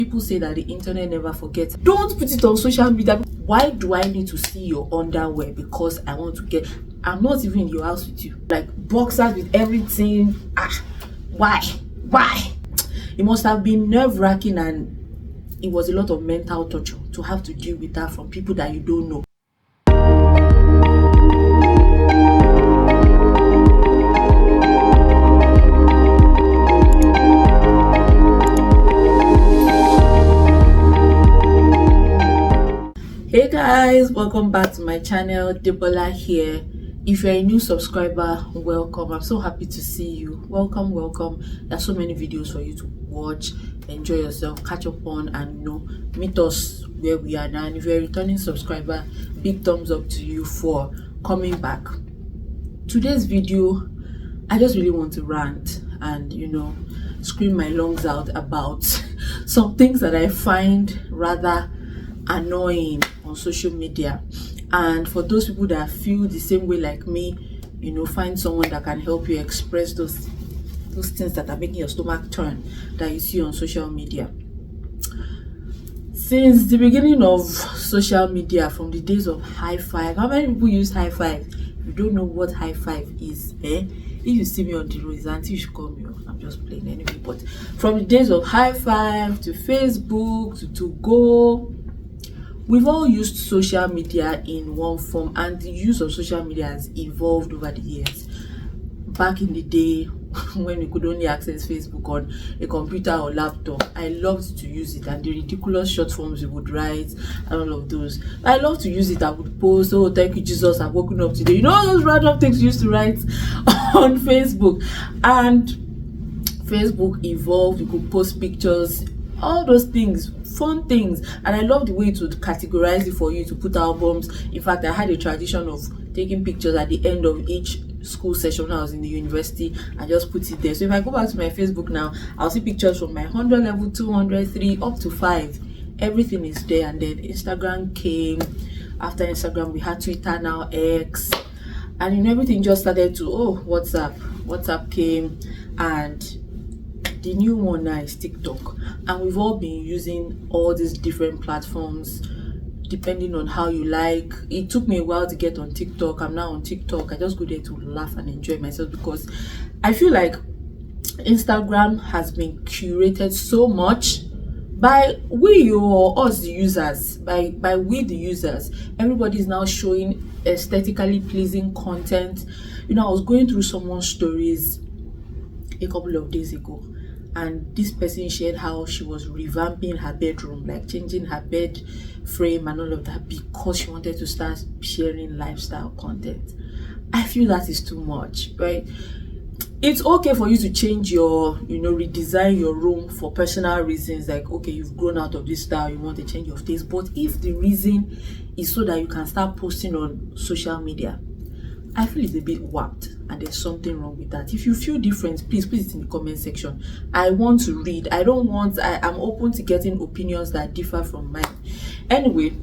People say that the internet never forgets. Don't put it on social media. Why do I need to see your underwear because I want to get? I'm not even in your house with you. Like boxers with everything. Why? It must have been nerve-wracking, and it was a lot of mental torture to have to deal with that from people that you don't know. Hey guys, welcome back to my channel. Debola here. If you're a new subscriber, welcome. I'm so happy to see you. Welcome. There's so many videos for you to watch, enjoy yourself, catch up on, and meet us where we are now. And if you're a returning subscriber, big thumbs up to you for coming back. Today's video, I just really want to rant and scream my lungs out about some things that I find rather annoying on social media. And for those people that feel the same way like me, find someone that can help you express those things that are making your stomach turn that you see on social media. Since the beginning of social media, from the days of high five, how many people use high five? You don't know what high five is, eh? If you see me on the road, auntie, you should call me. I'm just playing anyway. But from the days of high five to Facebook to go, we've all used social media in one form, and the use of social media has evolved over the years. Back in the day, when we could only access Facebook on a computer or laptop, I loved to use it, and the ridiculous short forms we would write and all of those. I love to use it. I would post, "Oh, thank you, Jesus, I've woken up today." All those random things we used to write on Facebook. And Facebook evolved. You could post pictures, all those things, fun things, and I love the way it would categorize it for you to put albums. In fact, I had a tradition of taking pictures at the end of each school session when I was in the university and just put it there. So if I go back to my Facebook now, I'll see pictures from my 100 level, 200, 3 up to 5. Everything is there. And then Instagram came. After Instagram, we had Twitter, now X, and everything just started to WhatsApp came, and the new one now is TikTok. And we've all been using all these different platforms depending on how you like. It took me a while to get on TikTok. I'm now on TikTok. I just go there to laugh and enjoy myself, because I feel like Instagram has been curated so much by we or us, the users. By we, the users. Everybody is now showing aesthetically pleasing content. I was going through someone's stories a couple of days ago, and this person shared how she was revamping her bedroom, like changing her bed frame and all of that, because she wanted to start sharing lifestyle content. I feel that is too much, right? It's okay for you to change your, redesign your room for personal reasons, like, okay, you've grown out of this style, you want a change of taste. But if the reason is so that you can start posting on social media, I feel it's a bit warped, and there's something wrong with that. If you feel different, please put it in the comment section. I want to read. I'm open to getting opinions that differ from mine. Anyway,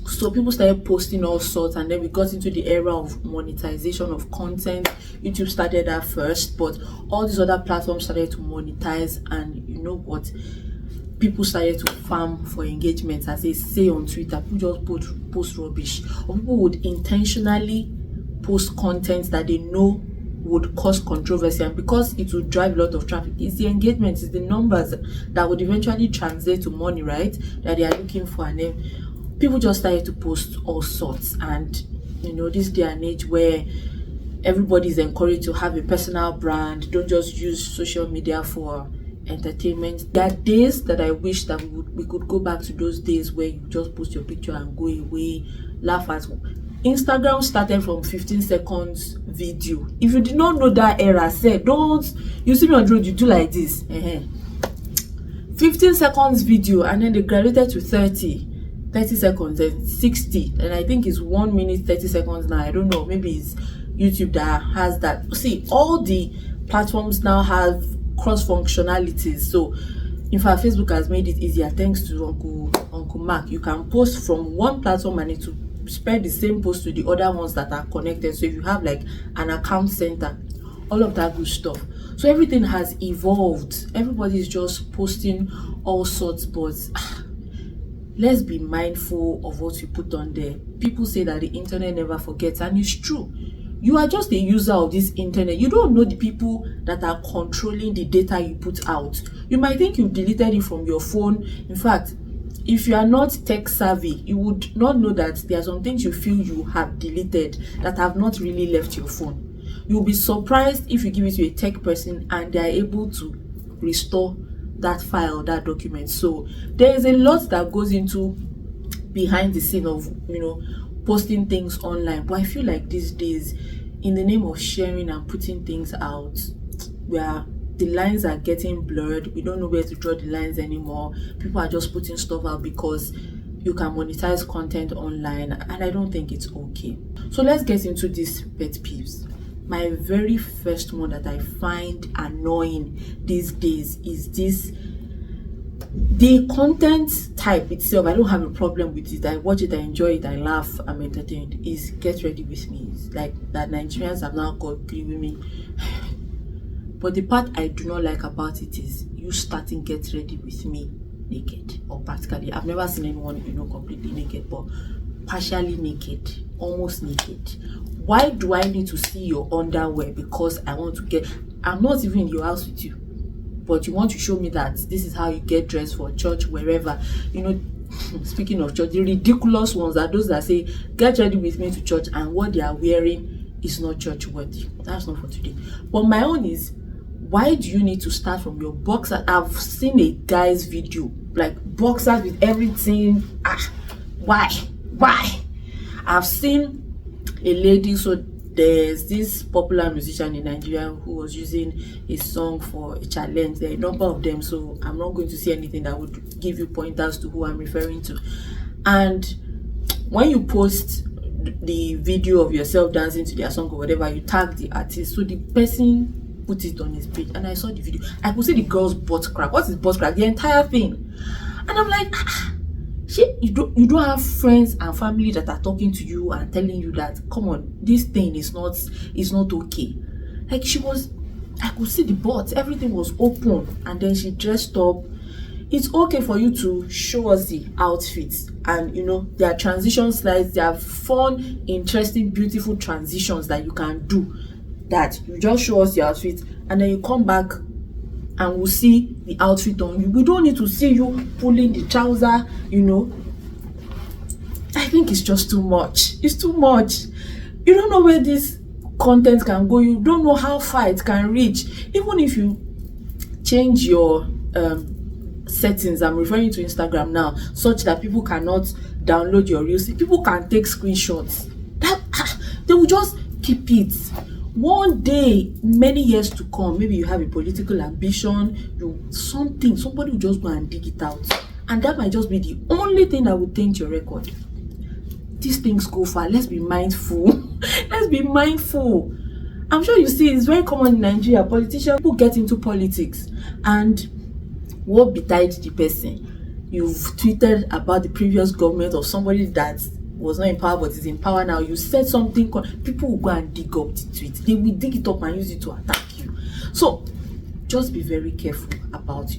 so people started posting all sorts, and then we got into the era of monetization of content. YouTube started that first, but all these other platforms started to monetize, and you know what? People started to farm for engagement, as they say on Twitter. People just post rubbish, or people would intentionally post content that they know would cause controversy, and because it would drive a lot of traffic, it's the engagement, it's the numbers that would eventually translate to money, right, that they are looking for. And then people just started to post all sorts. And this day and age where everybody's encouraged to have a personal brand, don't just use social media for entertainment. There are days that I wish that we could go back to those days where you just post your picture and go away, laugh at. Instagram started from 15 seconds video. If you did not know that era, you see me on the road, you do like this. 15 seconds video, and then they graduated to 30 seconds and 60, and I think it's 1 minute 30 seconds now. I don't know, maybe it's YouTube that has that. See, all the platforms now have cross functionalities. So in fact, Facebook has made it easier thanks to Uncle Mark. You can post from one platform and it will spread the same post to the other ones that are connected. So if you have like an account center, all of that good stuff. So everything has evolved. Everybody's just posting all sorts, but let's be mindful of what we put on there. People say that the internet never forgets, and it's true. You are just a user of this internet. You don't know the people that are controlling the data you put out. You might think you deleted it from your phone. In fact, if you are not tech savvy, you would not know that there are some things you feel you have deleted that have not really left your phone. You'll be surprised if you give it to a tech person and they are able to restore that file, that document. So there is a lot that goes into behind the scene of, posting things online. But I feel like these days, in the name of sharing and putting things out, where the lines are getting blurred, we don't know where to draw the lines anymore. People are just putting stuff out because you can monetize content online, and I don't think it's okay. So let's get into these pet peeves. My very first one that I find annoying these days is the content type itself. I don't have a problem with it. I watch it, I enjoy it, I laugh, I'm entertained. Is get ready with me. It's like that Nigerians have now got agree with me. But the part I do not like about it is you starting get ready with me naked, or practically. I've never seen anyone, completely naked, but partially naked, almost naked. Why do I need to see your underwear? Because I want to I'm not even in your house with you, but you want to show me that this is how you get dressed for church, wherever. Speaking of church, the ridiculous ones are those that say, get ready with me to church, and what they are wearing is not church worthy. That's not for today. But my own is, why do you need to start from your boxer? I've seen a guy's video, like boxers with everything. Why? I've seen a lady, so there's this popular musician in Nigeria who was using a song for a challenge. There are a number of them, so I'm not going to say anything that would give you pointers to who I'm referring to. And when you post the video of yourself dancing to their song or whatever, you tag the artist, so the person put it on his page, and I saw the video. I could see the girl's butt crack. What is butt crack? The entire thing. And I'm like, you don't have friends and family that are talking to you and telling you that, come on, this thing is not okay. Like, I could see the butt, everything was open, and then she dressed up. It's okay for you to show us the outfits, and there are transition slides, there are fun, interesting, beautiful transitions that you can do, that you just show us the outfit and then you come back and we'll see the outfit on you. We don't need to see you pulling the trouser, I think it's just too much. It's too much. You don't know where this content can go. You don't know how far it can reach. Even if you change your settings, I'm referring to Instagram now, such that people cannot download your reels. People can take screenshots. They will just keep it. One day, many years to come, maybe you have a political ambition, somebody will just go and dig it out, and that might just be the only thing that will taint your record. These things go far. Let's be mindful. Let's be mindful. I'm sure you see it's very common in Nigeria. Politicians who get into politics, and what betides the person? You've tweeted about the previous government or somebody that was not in power but is in power now. You said something, people will go and dig up the tweet. They will dig it up and use it to attack you. So just be very careful about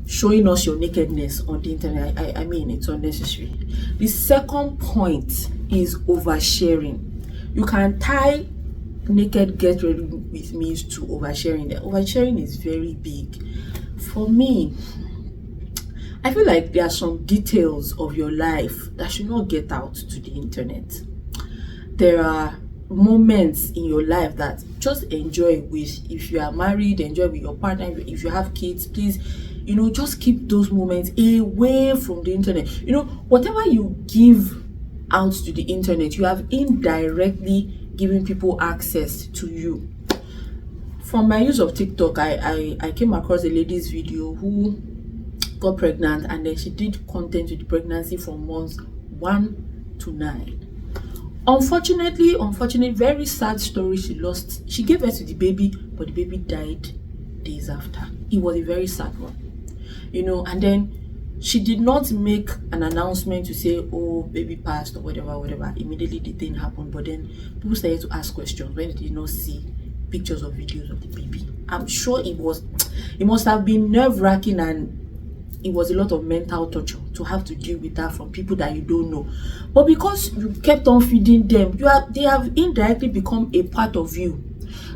showing us your nakedness on the internet. I mean, it's unnecessary. The second point is oversharing. You can tie naked get ready with me to oversharing. Oversharing is very big. For me, I feel like there are some details of your life that should not get out to the internet. There are moments in your life that just enjoy with. If you are married, enjoy with your partner. If you have kids, please, just keep those moments away from the internet. Whatever you give out to the internet, you have indirectly given people access to you. From my use of TikTok, I came across a lady's video who got pregnant, and then she did content with the pregnancy from months 1 to 9. Unfortunately, very sad story. She gave birth to the baby, but the baby died days after. It was a very sad one, and then she did not make an announcement to say, oh, baby passed or whatever. Immediately the thing happened, but then people started to ask questions when they did not see pictures or videos of the baby. I'm sure it must have been nerve-wracking, and it was a lot of mental torture to have to deal with that from people that you don't know. But because you kept on feeding them, they have indirectly become a part of you.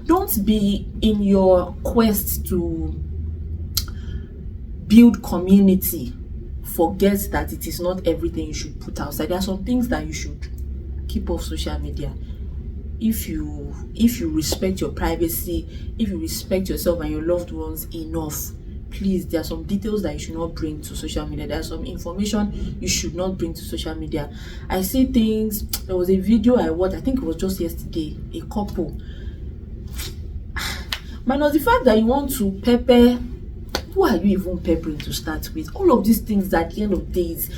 Don't be, in your quest to build community, forget that it is not everything you should put outside. There are some things that you should keep off social media. If you respect your privacy, if you respect yourself and your loved ones enough, please, there are some details that you should not bring to social media. There are some information you should not bring to social media. I see things. There was a video I watched, I think it was just yesterday, a couple, minus the fact that you want to pepper. Who are you even peppering to start with? All of these things at the end of the day is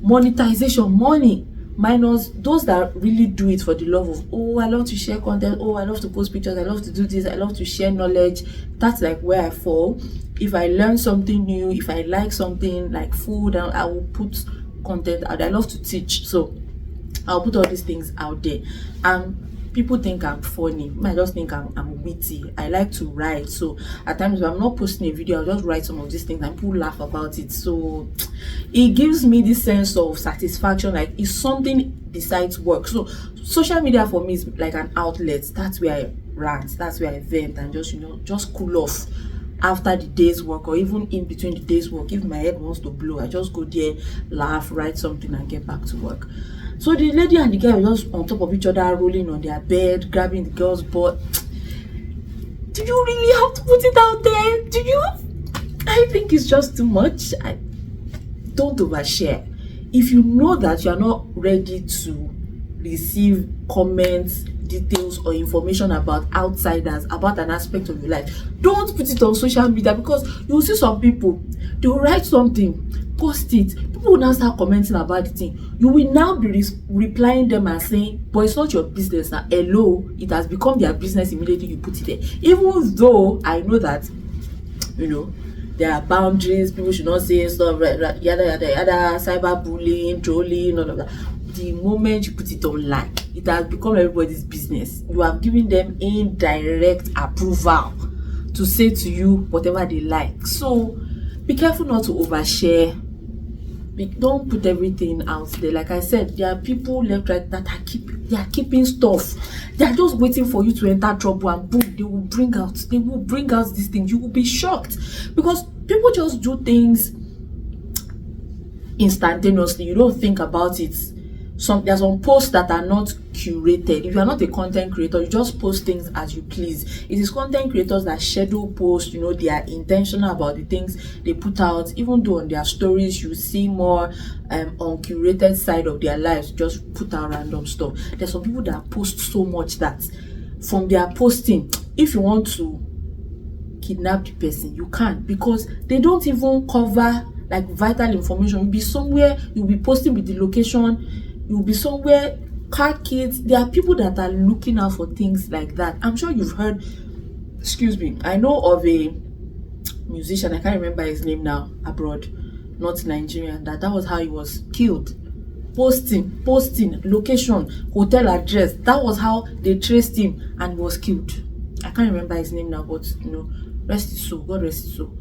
monetization, money, minus those that really do it for the love of, oh, I love to share content, oh, I love to post pictures, I love to do this, I love to share knowledge. That's like where I fall. If I learn something new, if I like something like food, I will put content out. I love to teach, so I'll put all these things out there. People think I'm funny. I just think I'm witty. I like to write, so at times when I'm not posting a video, I'll just write some of these things and people laugh about it. So it gives me this sense of satisfaction, like it's something besides work. So social media for me is like an outlet. That's where I rant, that's where I vent, and just cool off after the day's work, or even in between the day's work. If my head wants to blow, I just go there, laugh, write something, and get back to work. So the lady and the guy were just on top of each other, rolling on their bed, grabbing the girl's butt. Do you really have to put it out there? Do you? I think it's just too much. Don't overshare. If you know that you are not ready to receive comments, details, or information about outsiders, about an aspect of your life, don't put it on social media, because you'll see some people, they will write something, post it, people will now start commenting about the thing. You will now be replying them and saying, but it's not your business. Now, hello, it has become their business immediately you put it there. Even though I know that, there are boundaries, people should not say stuff, yada yada yada, cyberbullying, trolling, all of that. The moment you put it online, it has become everybody's business. You have given them indirect approval to say to you whatever they like. So be careful not to overshare. Don't put everything out there. Like I said, there are people left, right, that are keeping stuff. They are just waiting for you to enter trouble, and boom, they will bring out these things. You will be shocked, because people just do things instantaneously. You don't think about it. There's some posts that are not curated. If you are not a content creator, you just post things as you please. It is content creators that schedule posts. They are intentional about the things they put out. Even though on their stories you see more uncurated side of their lives, just put out random stuff. There's some people that post so much that from their posting, if you want to kidnap the person, you can't, because they don't even cover like vital information. You'll be somewhere, you'll be posting with the location, you'll be somewhere, car kids. There are people that are looking out for things like that. I'm sure you've heard, I know of a musician, I can't remember his name now, abroad, not Nigerian, that was how he was killed. Posting location, hotel address, that was how they traced him and he was killed. I can't remember his name now, but rest his soul, God rest his soul.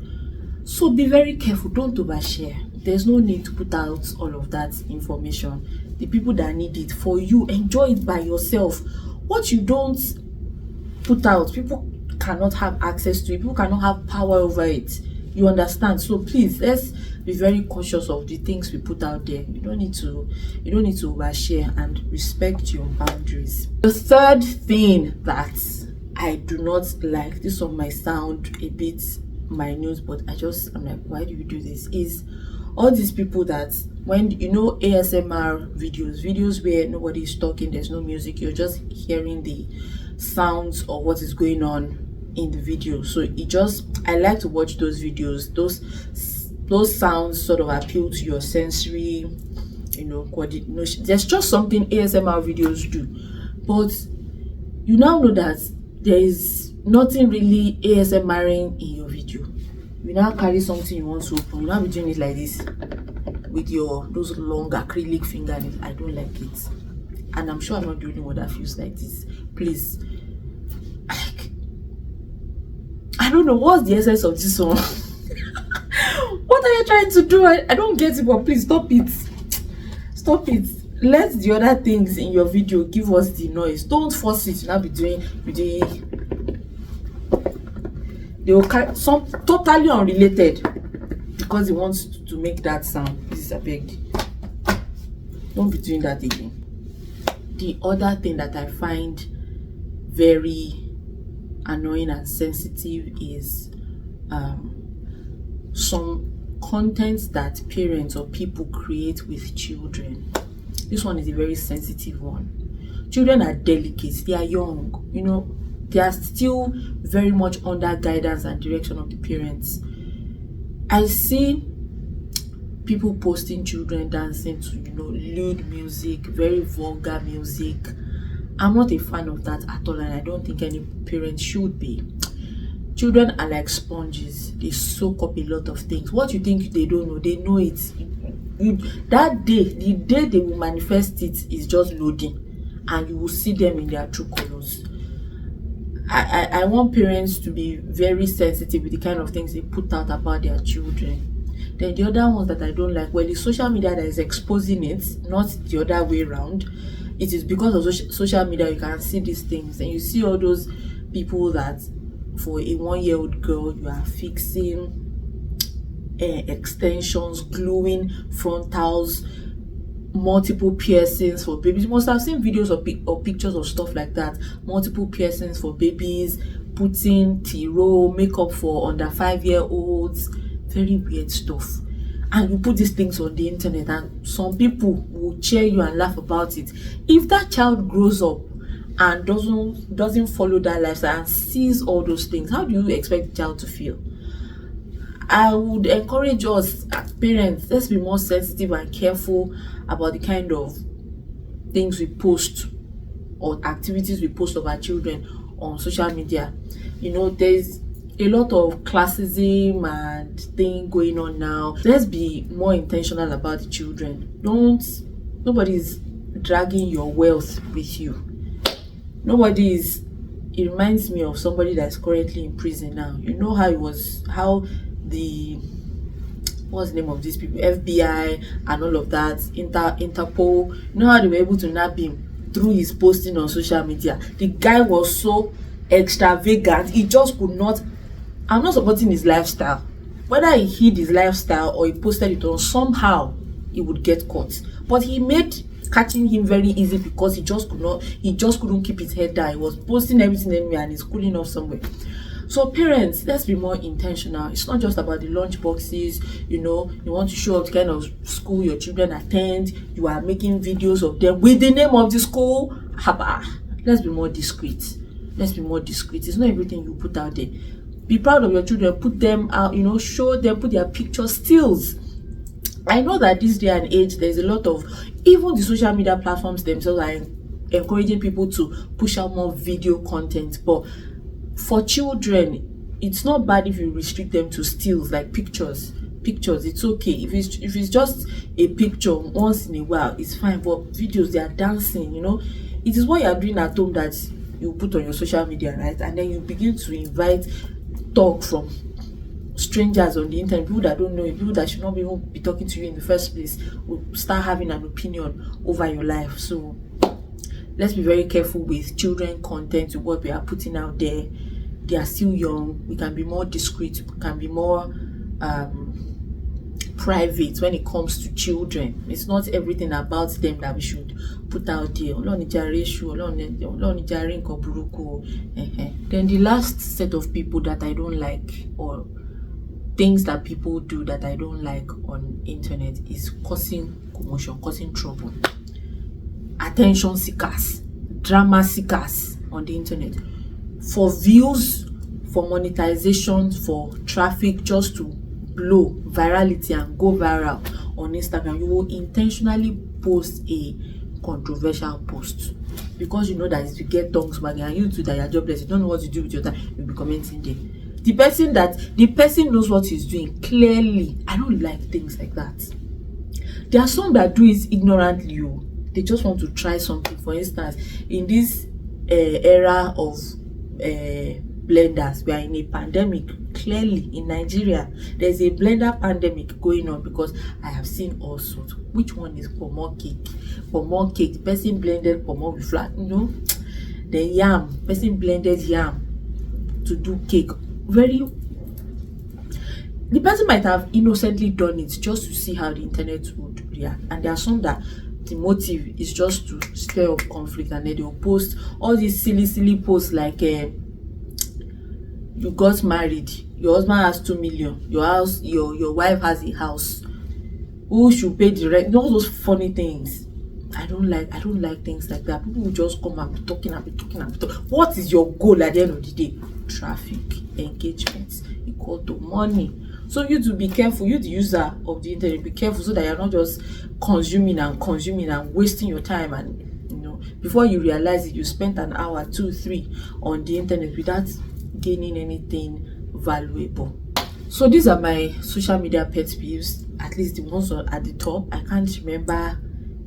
So be very careful, don't overshare. There's no need to put out all of that information. The people that need it, for you, enjoy it by yourself. What you don't put out, people cannot have access to it. People cannot have power over it. You understand? So please, let's be very cautious of the things we put out there. You don't need to overshare, and respect your boundaries. The third thing that I do not like, this one might sound a bit minute, but I'm like, why do you do this? Is all these people that, when ASMR videos where nobody is talking, there's no music, you're just hearing the sounds of what is going on in the video. So I like to watch those videos. Those sounds sort of appeal to your sensory coordination. There's just something ASMR videos do. But you now know that there is nothing really ASMRing in your video. You now carry something you want to open, you now be doing it like this with those long acrylic fingernails. I don't like it, and I'm sure I'm not the only one that feels like this. Please, I don't know what's the essence of this one. What are you trying to do? I don't get it, but please stop it. Stop it. Let the other things in your video give us the noise. Don't force it to not be doing they will carry some totally unrelated because he wants to make that sound. Please, I beg. Don't be doing that again. The other thing that I find very annoying and sensitive is some content that parents or people create with children. This one is a very sensitive one. Children are delicate, they are young, you know, they are still very much under guidance and direction of the parents. I see people posting children dancing to, you know, lewd music, very vulgar music. I'm not a fan of that at all, and I don't think any parent should be. Children are like sponges. They soak up a lot of things. What you think they don't know, they know it. That day, the day they will manifest it is just loading, and you will see them in their true colors. I want parents to be very sensitive with the kind of things they put out about their children. Then the other ones that I don't like, well, it's social media that is exposing it, not the other way around. It is because of social media you can see these things, and you see all those people that for a 1-year-old girl you are fixing extensions, gluing frontals, multiple piercings for babies. You must have seen videos or pictures of stuff like that. Multiple piercings for babies, putting T-roll makeup for under 5-year-olds. Very weird stuff. And you put these things on the internet, and some people will cheer you and laugh about it. If that child grows up and doesn't follow that lifestyle and sees all those things, how do you expect the child to feel? I would encourage us as parents, let's be more sensitive and careful about the kind of things we post or activities we post of our children on social media. You know, there's a lot of classism and thing going on now. Let's be more intentional about the children. Nobody's dragging your wealth with you. It reminds me of somebody that's currently in prison now. You know what's the name of these people, FBI and all of that, Interpol, you know how they were able to nab him through his posting on social media. The guy was so extravagant, he just could not. I'm not supporting his lifestyle. Whether he hid his lifestyle or he posted it on, somehow he would get caught. But he made catching him very easy because he just couldn't keep his head down. He was posting everything anywhere and he's cooling off somewhere. So parents, let's be more intentional. It's not just about the lunch boxes. You know, you want to show up the kind of school your children attend. You are making videos of them with the name of the school. Let's be more discreet. Let's be more discreet. It's not everything you put out there. Be proud of your children. Put them out, you know, show them, put their picture stills. I know that this day and age, there's a lot of, even the social media platforms themselves are encouraging people to push out more video content. But for children, it's not bad if you restrict them to stills like pictures. It's okay. If it's just a picture once in a while, it's fine. But videos, they are dancing, you know. It is what you are doing at home that you put on your social media, right? And then you begin to invite talk from strangers on the internet, people that don't know you, people that should not even be talking to you in the first place, will start having an opinion over your life. So let's be very careful with children content, with what we are putting out there. They are still young. We can be more discreet, we can be more private when it comes to children. It's not everything about them that we should put out there. Then the last set of people that I don't like, or things that people do that I don't like on internet, is causing commotion, causing trouble. Attention seekers, drama seekers on the internet, for views, for monetization, for traffic, just to blow virality and go viral on Instagram. You will intentionally post a controversial post because you know that if you get tongues wagging and you too that you're jobless, you don't know what to do with your time, you'll be commenting there. The person knows what he's doing clearly. I don't like things like that. There are some that do it ignorantly. They just want to try something. For instance, in this era of blenders. We are in a pandemic. Clearly in Nigeria there's a blender pandemic going on, because I have seen all sorts. Which one is pomo cake? Pomo cake, person blended pomo with flour, then yam, person blended yam to do cake. The person might have innocently done it just to see how the internet would react, and there are some that the motive is just to stir up conflict, and then they'll post all these silly posts like you got married, your husband has 2 million, your wife has a house, who should pay the rent, all those funny things. I don't like things like that. People will just come and be talking. What is your goal at the end of the day? Traffic, engagement equal to money. So you to be careful, you the user of the internet, be careful, so that you're not just consuming and wasting your time, and before you realize it, you spent an hour, 2, 3 on the internet without gaining anything valuable. So these are my social media pet peeves, at least the ones at the top. I can't remember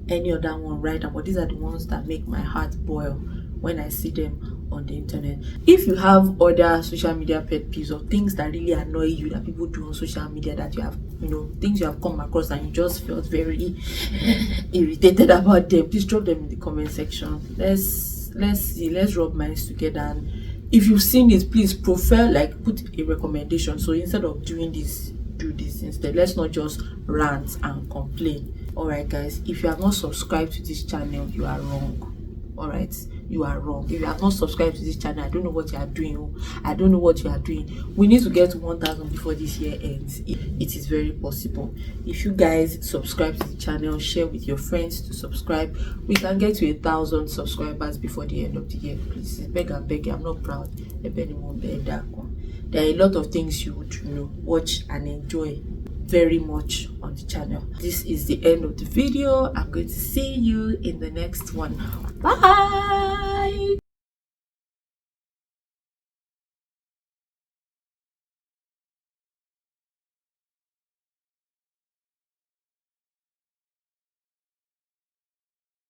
any other one right now, but these are the ones that make my heart boil when I see them on the internet. If you have other social media pet peeves or things that really annoy you that people do on social media, that you have, things you have come across and you just felt very irritated about them, please drop them in the comment section. Let's rub minds together. And if you've seen it, please put a recommendation. So instead of doing this, do this instead. Let's not just rant and complain. All right, guys, if you have not subscribed to this channel, you are wrong. All right, you are wrong. If you have not subscribed to this channel, I don't know what you are doing. I don't know what you are doing. We need to get to 1,000 before this year ends. It is very possible. If you guys subscribe to the channel, share with your friends to subscribe, we can get to 1,000 subscribers before the end of the year. Please, beg and beg. I'm not proud. There are a lot of things you would watch and enjoy very much on the channel. This is the end of the video. I'm going to see you in the next one. Bye.